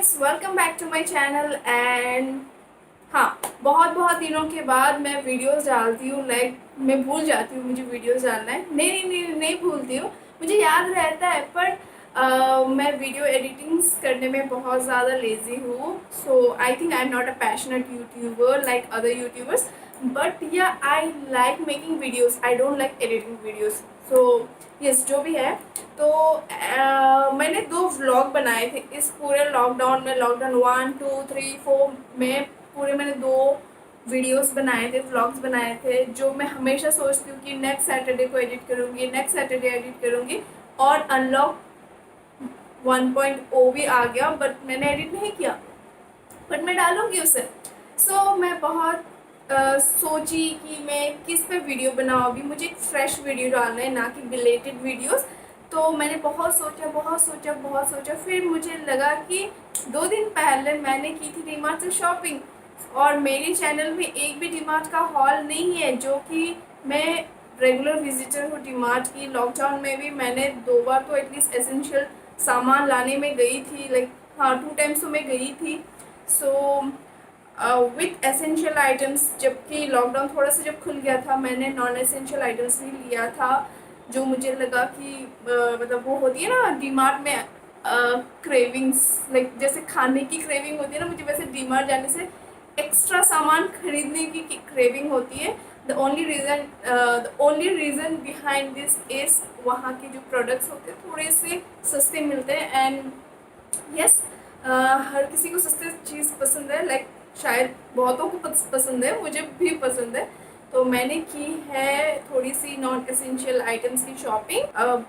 Viewers, welcome back to my channel. And हाँ, बहुत बहुत दिनों के बाद मैं वीडियोस डालती हूँ। मैं भूल जाती हूँ मुझे वीडियोस डालना है। नहीं भूलती हूँ, मुझे याद रहता है, पर मैं वीडियो एडिटिंग्स करने में बहुत ज़्यादा लेज़ी हूँ। So I think I am not a passionate YouTuber like other YouTubers, but yeah I like making videos, I don't like editing videos. So yes, जो भी है। तो मैंने 2 व्लॉग बनाए थे इस पूरे लॉकडाउन में। लॉकडाउन 1, 2, 3, 4 में पूरे मैंने 2 वीडियोस बनाए थे, व्लॉग्स बनाए थे, जो मैं हमेशा सोचती हूँ कि नेक्स्ट सैटरडे को एडिट करूँगी, नेक्स्ट सैटरडे एडिट करूँगी। और अनलॉक 1.0 भी आ गया, बट मैंने एडिट नहीं किया, बट मैं डालूँगी उसे। मैं बहुत सोची कि मैं किस पे वीडियो बनाऊँ। अभी मुझे एक फ्रेश वीडियो डालना है, ना कि रिलेटेड वीडियोस। तो मैंने बहुत सोचा, फिर मुझे लगा कि 2 दिन पहले मैंने की थी डीमार्ट से शॉपिंग, और मेरे चैनल में एक भी डीमार्ट का हॉल नहीं है, जो कि मैं रेगुलर विजिटर हूँ डीमार्ट की। लॉकडाउन में भी मैंने 2 बार तो एटलीस्ट एसेंशियल सामान लाने में गई थी, लाइक हाँ 2 टाइम्स तो मैं गई थी। सो विथ एसेंशियल आइटम्स, जबकि लॉकडाउन थोड़ा सा जब खुल गया था, मैंने नॉन एसेंशियल आइटम्स भी लिया था, जो मुझे लगा कि मतलब वो होती है ना डीमार्ट में क्रेविंग्स, लाइक जैसे खाने की क्रेविंग होती है ना, मुझे वैसे डीमार्ट जाने से एक्स्ट्रा सामान खरीदने की क्रेविंग होती है। The only reason behind this is वहाँ के जो प्रोडक्ट्स होते हैं थोड़े से सस्ते मिलते हैं। एंड यस, हर किसी को सस्ती चीज़ पसंद है, लाइक शायद बहुतों को पसंद है, मुझे भी पसंद है। तो मैंने की है थोड़ी सी नॉन एसेंशियल आइटम्स की शॉपिंग।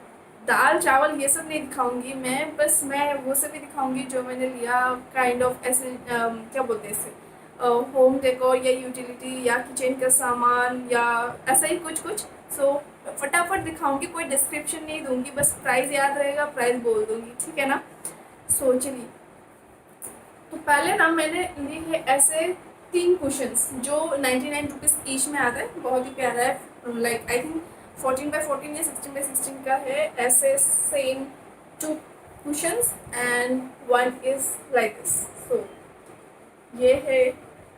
दाल चावल ये सब नहीं दिखाऊंगी मैं, बस मैं वो सब भी दिखाऊंगी जो मैंने लिया, काइंड ऑफ ऐसे क्या बोलते हैं इसे, होम डेकोर या यूटिलिटी या किचन का सामान या ऐसा ही कुछ कुछ। फटाफट दिखाऊंगी, कोई डिस्क्रिप्शन नहीं दूंगी, बस प्राइस याद रहेगा, प्राइस बोल दूंगी, ठीक है ना। चलिए, तो पहले ना मैंने लिए है ऐसे 3 कुशन्स, जो 99 रुपीज़ ईच में आता है। बहुत ही प्यारा है, लाइक आई थिंक 14x14 या 16x16 का है। ऐसे same 2 cushions and 1 is like this. So ये है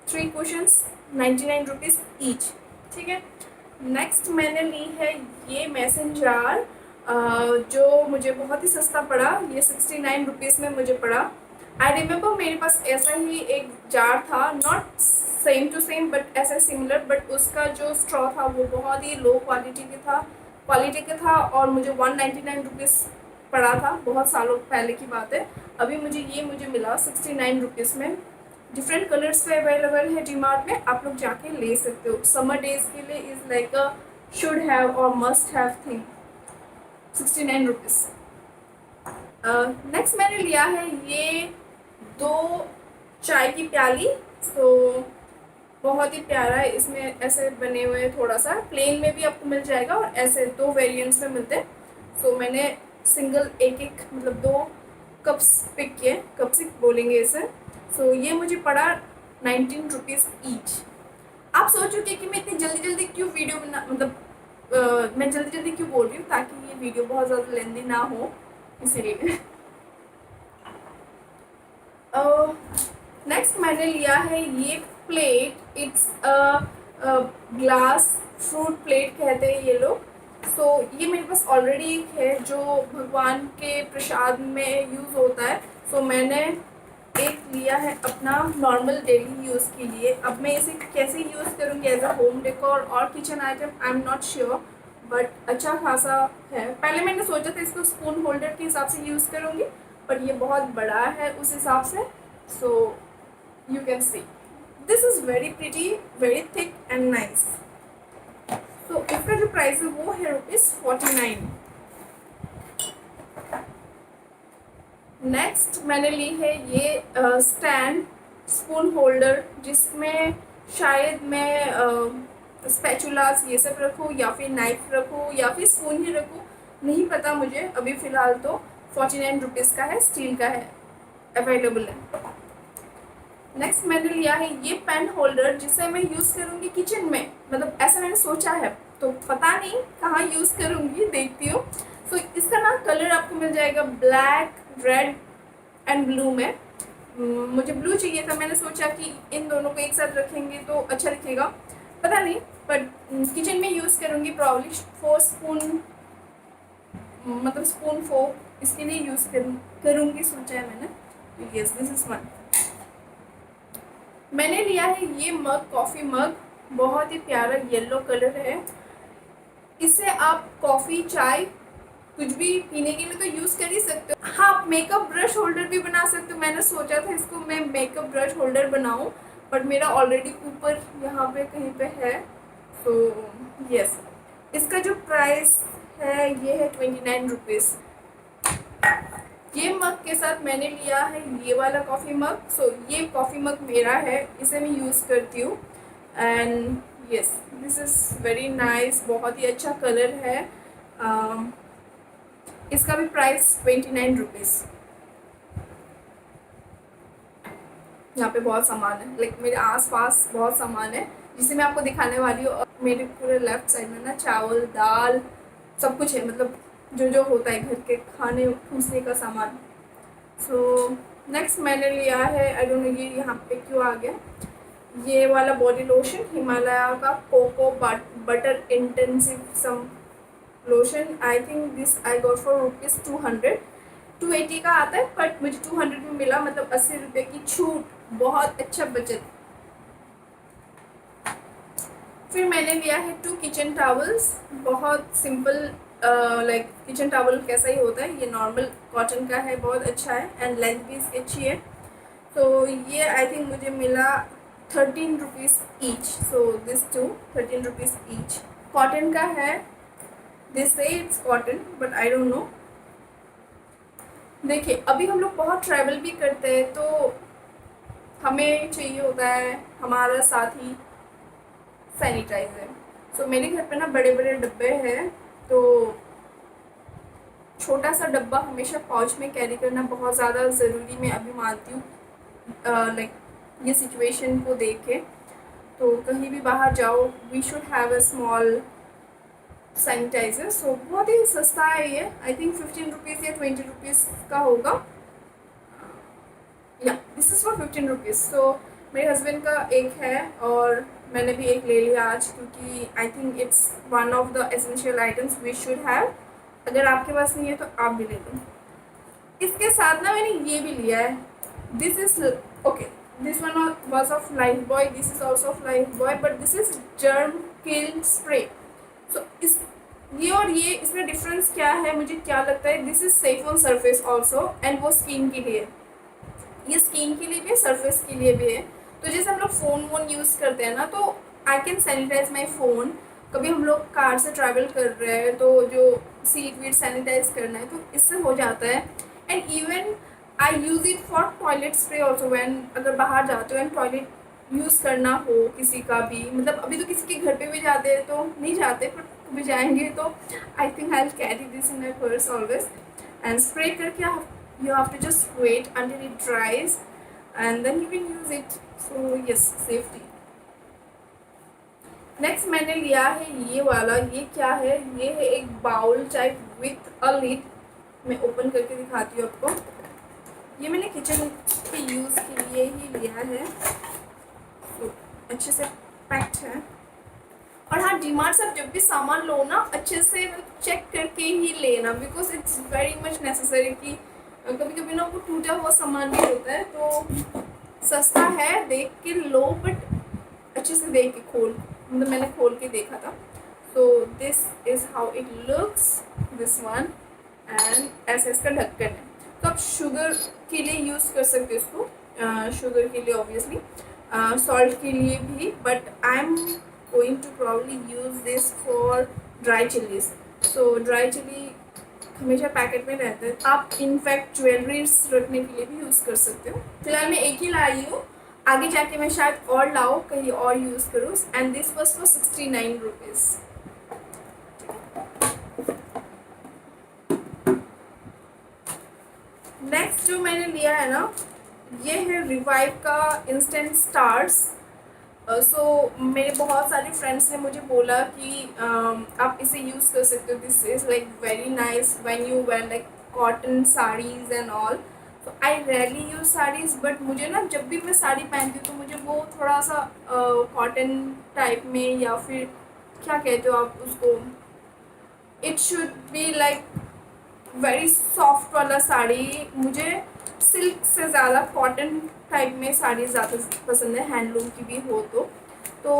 3 कुशन्स, 99 रुपीज़ ईच, ठीक है। नेक्स्ट मैंने ली है ये मेसन जार, जो मुझे बहुत ही सस्ता पड़ा। ये 69 रुपीज़ में मुझे पड़ा। आई रिमेंबर मेरे पास ऐसा ही एक जार था, not same to same but ऐसा सिमिलर, बट उसका जो स्ट्रॉ था वो बहुत ही लो क्वालिटी का था, और मुझे 199 रुपीज़ पड़ा था। बहुत सालों पहले की बात है। अभी मुझे मिला 69 रुपीज़ में। डिफरेंट कलर्स पे अवेलेबल है डीमार्ट में, आप लोग जाके ले सकते हो। समर डेज के लिए is like a should have और must have thing. 69 rupees. Next मैंने लिया है ये 2 चाय की प्याली। बहुत ही प्यारा है, इसमें ऐसे बने हुए, थोड़ा सा प्लेन में भी आपको मिल जाएगा और ऐसे 2 वेरिएंट्स में मिलते हैं। मैंने सिंगल एक मतलब 2 कप्स पिक किए, कप्स बोलेंगे इसे। ये मुझे पड़ा 19 रुपीज़ ईच। आप सोचोगे कि मैं इतनी जल्दी क्यों वीडियो बना, मतलब मैं जल्दी क्यों बोल रही हूँ, ताकि ये वीडियो बहुत ज़्यादा लेंदी ना हो, इसीलिए। नेक्स्ट मैंने लिया है ये plate. It's glass fruit plate कहते हैं ये लोग। ये मेरे पास ऑलरेडी एक है, जो भगवान के प्रसाद में यूज़ होता है। मैंने एक लिया है अपना नॉर्मल डेली यूज़ के लिए। अब मैं इसे कैसे यूज़ करूँगी एज अ होम डेकोर और kitchen item, I am not sure, but अच्छा खासा है। पहले मैंने सोचा था इसको स्पून होल्डर के हिसाब से यूज़ करूँगी, पर ये बहुत बड़ा है उस हिसाब से। You can see this is very pretty, very thick and nice. इसका जो प्राइस है वो है ₹49। नेक्स्ट मैंने ली है ये स्टैंड स्पून होल्डर, जिसमें शायद मैं स्पैचुलास ये सब रखूँ, या फिर नाइफ रखूँ, या फिर स्पून ही रखूँ, नहीं पता मुझे। अभी फ़िलहाल तो 49 रुपीज़ का है, स्टील का है, अवेलेबल है। नेक्स्ट मैंने लिया है ये पेन होल्डर, जिसे मैं यूज़ करूँगी किचन में, मतलब ऐसा मैंने सोचा है, तो पता नहीं कहाँ यूज़ करूँगी, देखती हूँ। इसका ना कलर आपको मिल जाएगा ब्लैक, रेड एंड ब्लू में। मुझे ब्लू चाहिए था, मैंने सोचा कि इन दोनों को एक साथ रखेंगे तो अच्छा दिखेगा, पता नहीं, बट किचन में यूज़ करूँगी प्रॉब्ली 4 स्पून, मतलब स्पून फोक इसके लिए यूज़ करूँगी सोचा है मैंने। तो यस, दिस इज़ वन। मैंने लिया है ये मग, कॉफ़ी मग, बहुत ही प्यारा येलो कलर है। इससे आप कॉफ़ी, चाय कुछ भी पीने के लिए तो यूज़ कर ही सकते हो। हाँ, आप मेकअप ब्रश होल्डर भी बना सकते हो। मैंने सोचा था इसको मैं मेकअप ब्रश होल्डर बनाऊँ, बट मेरा ऑलरेडी ऊपर यहाँ पे कहीं पे है। सो यस, इसका जो प्राइस है ये है 29 रुपीज़। ये मग के साथ मैंने लिया है ये वाला कॉफ़ी मग। सो ये कॉफ़ी मग मेरा है, इसे मैं यूज़ करती हूँ। And yes, this is very nice, बहुत ही अच्छा कलर है। इसका भी प्राइस 29 रुपीज़। यहाँ पे बहुत सामान है, लाइक मेरे आसपास बहुत सामान है जिसे मैं आपको दिखाने वाली हूँ। और मेरे पूरे लेफ्ट साइड में ना चावल, दाल, सब कुछ है, मतलब जो जो होता है घर के खाने पीसने का सामान। सो नेक्स्ट मैंने लिया है, आई डोंट नो ये यहाँ पे क्यों आ गया, ये वाला बॉडी लोशन, हिमालय का cocoa butter intensive some lotion. I think this I got for ₹200। 280 का आता है, बट मुझे 200 में मिला, मतलब 80 रुपये की छूट, बहुत अच्छा बचत। फिर मैंने लिया है 2 किचन टावल्स, बहुत सिंपल, लाइक किचन टावल कैसा ही होता है, ये नॉर्मल कॉटन का है, बहुत अच्छा है एंड लेंथ भी इसकी अच्छी है। तो ये आई थिंक मुझे मिला 13 rupees each. So this too 13 rupees each. Cotton का है, दिस से it's cotton, but I don't know. देखिए, अभी हम लोग बहुत ट्रैवल भी करते हैं तो हमें चाहिए होता है हमारा साथी सैनिटाइज़र। सो मेरे घर पे ना बड़े बड़े डब्बे हैं, तो छोटा सा डब्बा हमेशा पाउच में कैरी करना बहुत ज़्यादा ज़रूरी मैं अभी मानती हूँ, लाइक ये सिचुएशन को देख के। तो कहीं भी बाहर जाओ, we should have a small sanitiser. So बहुत ही सस्ता है ये, आई थिंक 15 रुपीज़ या 20 रुपीज़ का होगा। या दिस इज़ फॉर 15 रुपीज़। सो मेरे हस्बैंड का एक है और मैंने भी एक ले लिया आज, क्योंकि I think it's one of the essential items we should have. अगर आपके पास नहीं है तो आप भी ले लो। इसके साथ ना मैंने ये भी लिया है, this is okay, this one was of Lifebuoy, this is also of Lifebuoy, but this is germ kill spray. So इस ये और ये इसमें डिफरेंस क्या है, मुझे क्या लगता है, this is safe on surface also, and वो स्किन के लिए, ये स्किन के लिए भी है, सरफेस के लिए भी है। तो जैसे हम लोग फ़ोन वोन यूज़ करते हैं ना, तो I can sanitise my phone. कभी हम लोग कार से ट्रैवल कर रहे हैं तो जो सीट वीट सैनिटाइज करना है तो इससे हो जाता है। And even I use it for toilet spray also, when अगर बाहर जाते हो एंड टॉयलेट यूज़ करना हो किसी का भी, मतलब अभी तो किसी के घर पे भी जाते हैं तो नहीं जाते, पर कभी जाएंगे तो आई think I will carry this in my purse always, and spray करके you have to just wait until it dries and then you can use it. So yes, safety. Next मैंने लिया है ये वाला, ये क्या है, ये है एक bowl type with a lid. मैं ओपन करके दिखाती हूँ आपको। ये मैंने किचन के यूज़ के लिए ही लिया है, तो अच्छे से पैक्ड है। और हाँ, डीमार्ट से जब भी सामान लो ना, अच्छे से चेक करके ही लेना, because it's very much necessary कि कभी कभी ना वो टूटा हुआ सामान भी होता है। तो सस्ता है, देख के लो, बट अच्छे से देख के खोल, मतलब मैंने खोल के देखा था। So this is how it looks, this one, and ऐसे इसका ढक्कन है। तो आप शुगर के लिए यूज़ कर सकते हो इसको, शुगर के लिए ऑब्वियसली, सॉल्ट के लिए भी, but I am going to probably use this for dry chillies. So dry chilli हमेशा पैकेट में रहता है, आप इनफैक्ट ज्वेलरीज रखने के लिए भी यूज़ कर सकते हो। फिलहाल मैं एक ही लाई हूँ, आगे जाके मैं शायद और लाऊँ, कहीं और यूज़ करूँ। And this was for 69 rupees. Next जो मैंने लिया है ना, ये है रिवाइव का इंस्टेंट स्टार्स। सो मेरे बहुत सारे फ्रेंड्स ने मुझे बोला कि आप इसे यूज़ कर सकते हो, this is like very nice when you wear like cotton saris and all. So I rarely use saris, but मुझे ना जब भी मैं साड़ी पहनती हूँ तो मुझे वो थोड़ा सा कॉटन टाइप में, या फिर क्या कहते हो आप उसको, it should be like very soft वाला साड़ी। मुझे सिल्क से ज़्यादा कॉटन टाइप में साड़ी ज़्यादा पसंद है, हैंडलूम की भी हो तो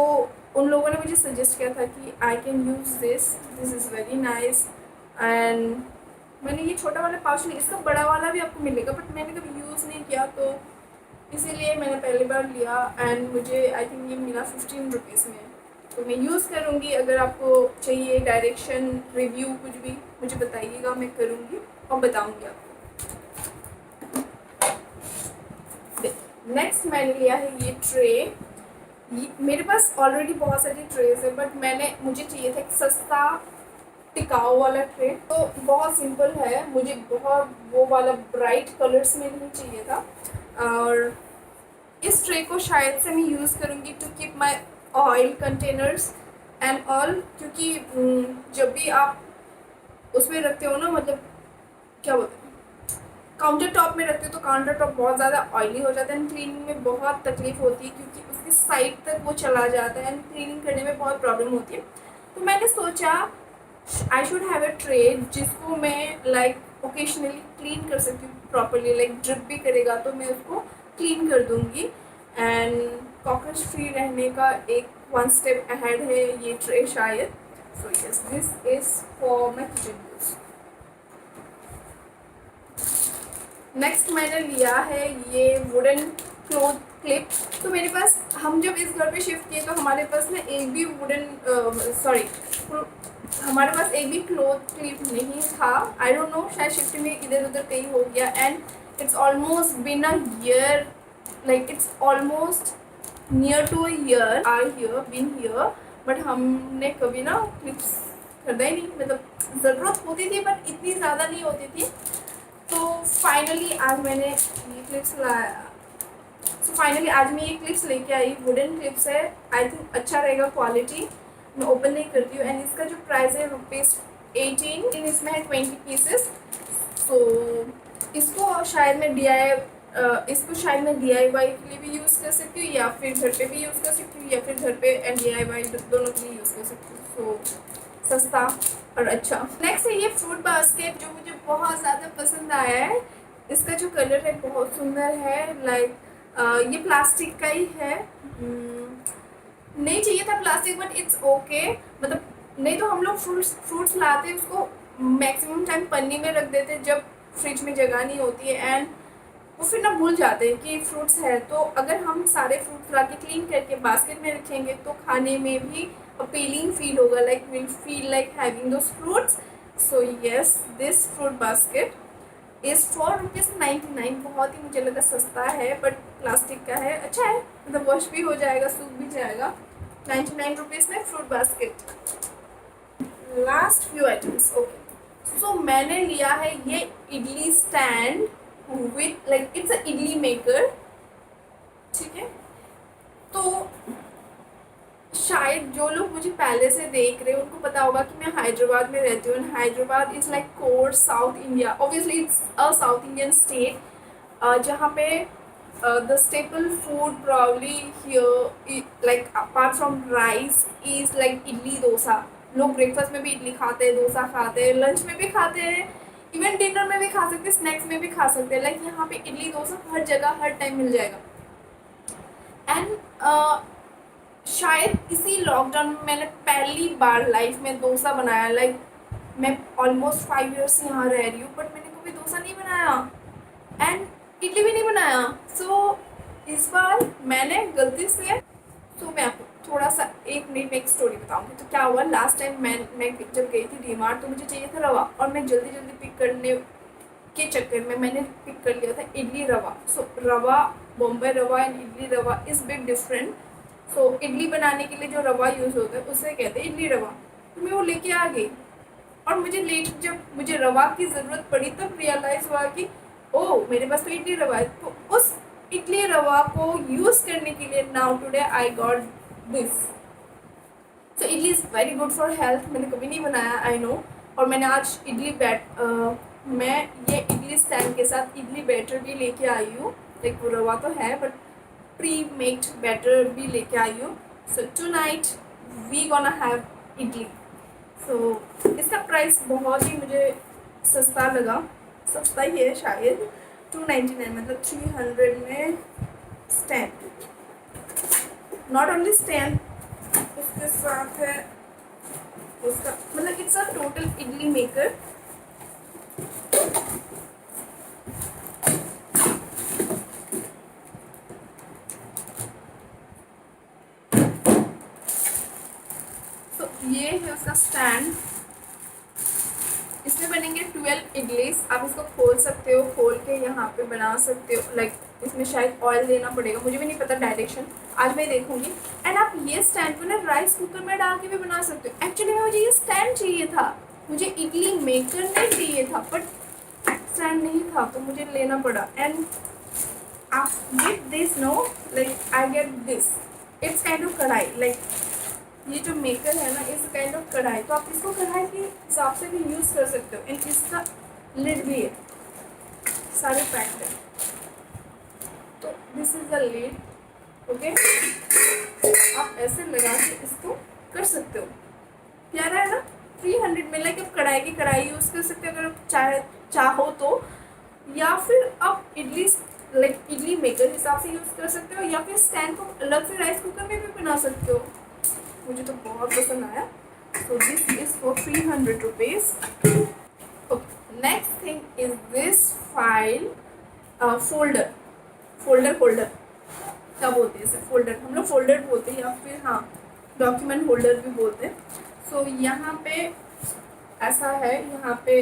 उन लोगों ने मुझे सजेस्ट किया था कि I can use this is very nice. And मैंने ये छोटा वाला पाउच लिया, इसका बड़ा वाला भी आपको मिलेगा, बट मैंने कभी यूज़ नहीं किया, तो इसीलिए मैंने पहली बार लिया। एंड मुझे आई थिंक ये मिला 15 रुपीज़ में, तो मैं यूज़ करूँगी। अगर आपको चाहिए डायरेक्शन, रिव्यू, कुछ भी मुझे बताइएगा, मैं करूँगी और बताऊँगी आपको। नेक्स्ट मैंने लिया है ये ट्रे। मेरे पास ऑलरेडी बहुत सारी ट्रेस है, बट मुझे चाहिए था एक सस्ता टिकाऊ वाला ट्रे। तो बहुत सिंपल है, मुझे बहुत वो वाला ब्राइट कलर्स में नहीं चाहिए था। और इस ट्रे को शायद से मैं यूज़ करूँगी to keep my oil containers and all, क्योंकि जब भी आप उसमें रखते हो ना, मतलब क्या बोलते हैं, काउंटर टॉप में रखते हो तो काउंटर टॉप बहुत ज़्यादा ऑयली हो जाता है एंड क्लीनिंग में बहुत तकलीफ होती है, क्योंकि उसकी साइड तक वो चला जाता है एंड क्लीनिंग करने में बहुत प्रॉब्लम होती है। तो मैंने सोचा I should have a tray जिसको मैं लाइक ओकेजनली क्लीन कर सकती हूँ प्रॉपरली, लाइक ड्रिप भी करेगा तो मैं उसको क्लीन कर दूँगी। एंड कॉकरोच फ्री रहने का एक 1 स्टेप अहेड है ये ट्रे शायद। So yes, this is for my kitchen use. Next मैंने लिया है ये वुडन क्लॉथ क्लिप। तो मेरे पास, हम जब इस घर पे शिफ्ट किए तो हमारे पास ना एक भी हमारे पास एक भी क्लॉथ क्लिप नहीं था। आई डोंट नो, शायद शिफ्ट में इधर उधर कहीं हो गया। And it's almost been a year, like it's almost near to a year are here been here, but हमने कभी ना क्लिप्स खरीदा ही नहीं। मतलब ज़रूरत होती थी बट इतनी ज़्यादा नहीं होती थी। तो फाइनली आज मैंने ये क्लिप्स लाया। सो फाइनली आज मैं ये क्लिप्स लेके आई, वुडन क्लिप्स है। आई थिंक अच्छा रहेगा क्वालिटी। मैं ओपन नहीं करती हूँ। एंड इसका जो प्राइस है ₹18, इसमें है 20 पीसेस। सो इसको शायद मैं DIY के लिए भी यूज़ कर सकती हूँ, या फिर घर पे भी यूज़ कर सकती हूँ, या फिर घर पे एंड DIY दोनों के लिए यूज़ कर सकती हूँ। सो सस्ता और अच्छा। नेक्स्ट है ये फ्रूट बास्केट, जो मुझे बहुत ज़्यादा पसंद आया है। इसका जो कलर है बहुत सुंदर है। लाइक ये प्लास्टिक का ही है। नहीं चाहिए था प्लास्टिक, बट इट्स ओके। मतलब नहीं तो हम लोग फ्रूट्स लाते उसको मैक्सिमम टाइम पन्नी में रख देते जब फ्रिज में जगह नहीं होती है, एंड वो फिर ना भूल जाते हैं कि फ्रूट्स है। तो अगर हम सारे फ्रूट्स ला के क्लीन करके बास्केट में रखेंगे तो खाने में भी अपीलिंग फील होगा, like will feel like having those fruits. So yes, this fruit basket is ₹4.99। बहुत ही मुझे लगा सस्ता है, बट प्लास्टिक का है, अच्छा है, मतलब वॉश भी हो जाएगा, सूख भी जाएगा। 99 रुपीज़ में fruit basket. Last few items, okay. So मैंने लिया है ये idli stand with, like it's a idli maker, ठीक है। तो शायद जो लोग मुझे पहले से देख रहे हैं उनको पता होगा कि मैं हैदराबाद में रहती हूँ। Hyderabad is like core south India, obviously it's a south Indian state, जहाँ पे the staple food probably here, like apart from rice, is like idli dosa. लोग ब्रेकफास्ट में भी इडली खाते हैं, डोसा खाते हैं, लंच में भी खाते हैं, इवन डिनर में भी खा सकते हैं, स्नैक्स में भी खा सकते हैं। लाइक यहाँ पे इडली डोसा हर जगह हर टाइम मिल जाएगा। एंड शायद इसी लॉकडाउन में मैंने पहली बार लाइफ में डोसा बनाया। लाइक मैं ऑलमोस्ट 5 ईयर्स से यहाँ रह रही हूँ, बट मैंने कभी डोसा नहीं बनाया एंड इडली भी नहीं बनाया। सो इस बार मैंने गलती से, मैं आपको थोड़ा सा 1 मिनट में एक स्टोरी बताऊंगी। तो क्या हुआ, लास्ट टाइम मैं जब गई थी डीमार्ट, तो मुझे चाहिए था रवा, और मैं जल्दी जल्दी पिक करने के चक्कर में मैंने पिक कर लिया था इडली रवा। सो रवा, बॉम्बे रवा एंड इडली रवा इज़ बिग डिफरेंट। सो इडली बनाने के लिए जो रवा यूज़ होता है उसे कहते हैं इडली रवा। तो मैं वो लेके आ गई, और मुझे लेट जब मुझे रवा की ज़रूरत पड़ी तब रियलाइज़ हुआ कि ओह, मेरे पास तो इडली रवा है। तो उस इडली रवा को यूज़ करने के लिए now today I got this. So idli is very good for health. मैंने कभी नहीं बनाया, आई नो, और मैंने आज इडली मैं ये इडली स्टैंड के साथ इडली बैटर भी लेके आई हूँ, लाइक वो रवा तो है बट प्री मेक्ड बैटर भी लेके आई हूँ. So tonight we gonna have idli. So इसका प्राइस बहुत ही मुझे सस्ता लगा, सस्ता ही है शायद, 299 मतलब 300 में स्टैंड. नॉट ओनली स्टैंड, उसके साथ है उसका मतलब it's a total idli maker. तो ये है उसका स्टैंड. इसमें बनेंगे 12 इडलीज. आप इसको खोल सकते हो, खोल के यहाँ पे बना सकते हो. लाइक इसमें शायद ऑयल देना पड़ेगा, मुझे भी नहीं पता डायरेक्शन, आज मैं देखूंगी. एंड आप ये स्टैंड को ना राइस कुकर में डाल के भी बना सकते हो. एक्चुअली में मुझे ये स्टैंड चाहिए था, मुझे इडली मेकर नहीं चाहिए था, बट स्टैंड नहीं था तो मुझे लेना पड़ा. एंड आप with this know like I get this. It's kind of कढ़ाई. लाइक ये जो मेकर है ना इस काइंड ऑफ कढ़ाई, तो आप इसको कढ़ाई के हिसाब से भी यूज़ कर सकते हो. एंड इसका लिड भी है, सारे पैक्ड है. तो this is the lid. Okay, आप ऐसे लगा के इसको कर सकते हो. प्यारा है ना. 300 में लाइक आप कढ़ाई यूज़ कर सकते हो अगर आप चाहो तो, या फिर आप इडली लाइक इडली मेकर हिसाब से यूज़ कर सकते हो, या फिर स्टैंड को अलग से राइस कुकर में भी बना सकते हो. मुझे तो बहुत पसंद आया. So this is for 300 rupees. Okay, next thing is this file folder. Holder क्या बोलते हैं इसे? फोल्डर, हम लोग फोल्डर बोलते हैं, या फिर हाँ डॉक्यूमेंट होल्डर भी बोलते हैं. सो यहाँ पे ऐसा है, यहाँ पे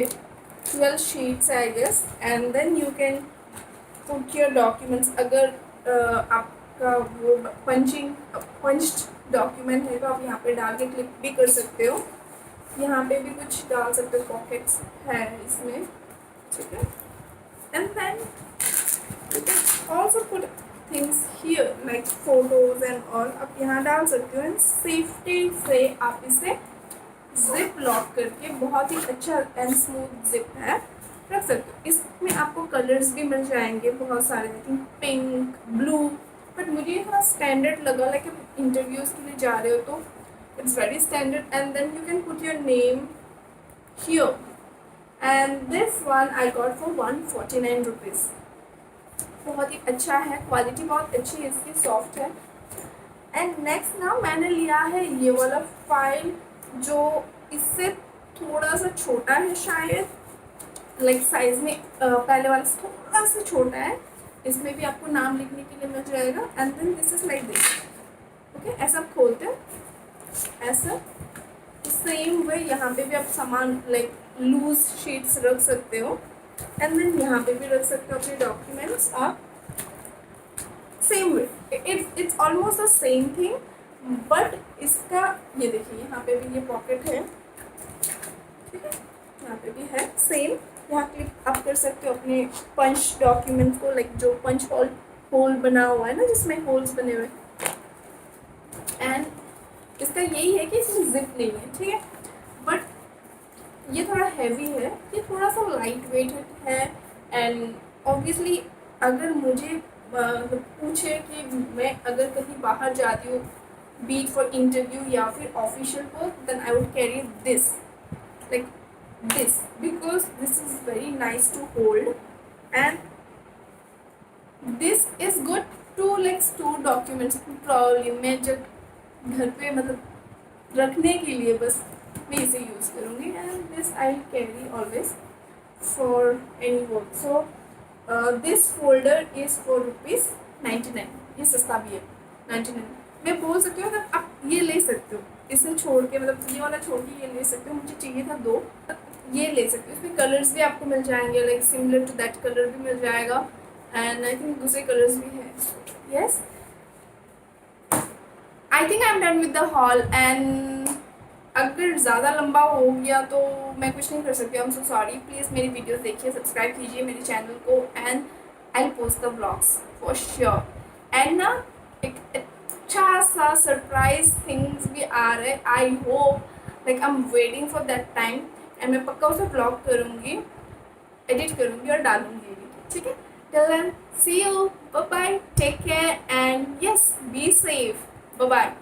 12 शीट्स है I guess. And then you can put your documents. अगर आपका वो पंच्ड डॉक्यूमेंट है तो आप यहाँ पे डाल के क्लिक भी कर सकते हो. यहाँ पे भी कुछ डाल सकते हो, पॉकेट्स है इसमें, ठीक है. And then you can also put things here like photos and all. आप यहाँ डाल सकते हो. एंड सेफ्टी से आप इसे जिप लॉक करके, बहुत ही अच्छा एंड स्मूथ जिप है, रख सकते हो. इसमें आपको कलर्स भी मिल जाएंगे बहुत सारे, I think pink, blue, but मुझे थोड़ा स्टैंडर्ड लगा. लाइक आप इंटरव्यूज़ के लिए जा रहे हो तो it's very standard. And then you can put your name here. And this one I got for 149 rupees. बहुत ही अच्छा है, क्वालिटी बहुत अच्छी है इसकी, सॉफ्ट है. एंड नेक्स्ट ना मैंने लिया है ये वाला फाइल, जो इससे थोड़ा सा छोटा है शायद, लाइक साइज में पहले वाले से थोड़ा सा छोटा है. इसमें भी आपको नाम लिखने के लिए मिल जाएगा. And then this is like this. Okay, ऐसा आप खोलते हो ऐसा. सेम वे यहाँ पे भी आप सामान लाइक लूज शीट्स रख सकते हो. एंड देन यहाँ पे भी रख सकते हो अपने डॉक्यूमेंट्स आप. Same way it's almost the same thing, but इसका ये देखिए यहाँ पे भी ये पॉकेट है, ठीक है. यहाँ पे भी है सेम. यहाँ क्लिक आप कर सकते हो अपने पंच डॉक्यूमेंट्स को, लाइक जो पंच होल बना हुआ है ना, जिसमें होल्स बने हुए. एंड इसका यही है कि इसमें जिप नहीं है, ठीक है. बट ये थोड़ा हैवी है, ये थोड़ा सा लाइट वेट है. एंड ऑब्वियसली अगर मुझे पूछे कि मैं अगर कहीं बाहर जाती हूँ, बी फॉर इंटरव्यू या फिर official work, then I would carry this like this, because this is very nice to hold. And this is good to like store documents. Probably मैं जब घर पे मतलब रखने के लिए बस मैं इसे यूज़ करूँगी. And this I carry always for any work. So this folder is for ₹99. ये सस्ता भी है, 99. मैं बोल सकती हूँ अगर आप ये ले सकते हो, इसे छोड़ के मतलब ये वाला छोड़ के ये ले सकते हो. मुझे चाहिए था 2, ये ले सकते हो. इसमें कलर्स भी आपको मिल जाएंगे, like similar to that colour भी मिल जाएगा. एंड आई थिंक दूसरे कलर्स भी हैं. Yes, I think I am done with the haul. And अगर ज़्यादा लंबा हो गया तो मैं कुछ नहीं कर सकती. I am so sorry. Please मेरी वीडियोस देखिए, सब्सक्राइब कीजिए मेरे चैनल को. And I will post the blogs for sure. And ना एक अच्छा सा सरप्राइज थिंग्स भी आ रहे. I hope like I am waiting for that time. And मैं पक्का उसे ब्लॉग करूँगी. एडिट करूँगी और डालूँगी भी, ठीक है। Till then see you, bye bye, take care and yes be safe, bye bye.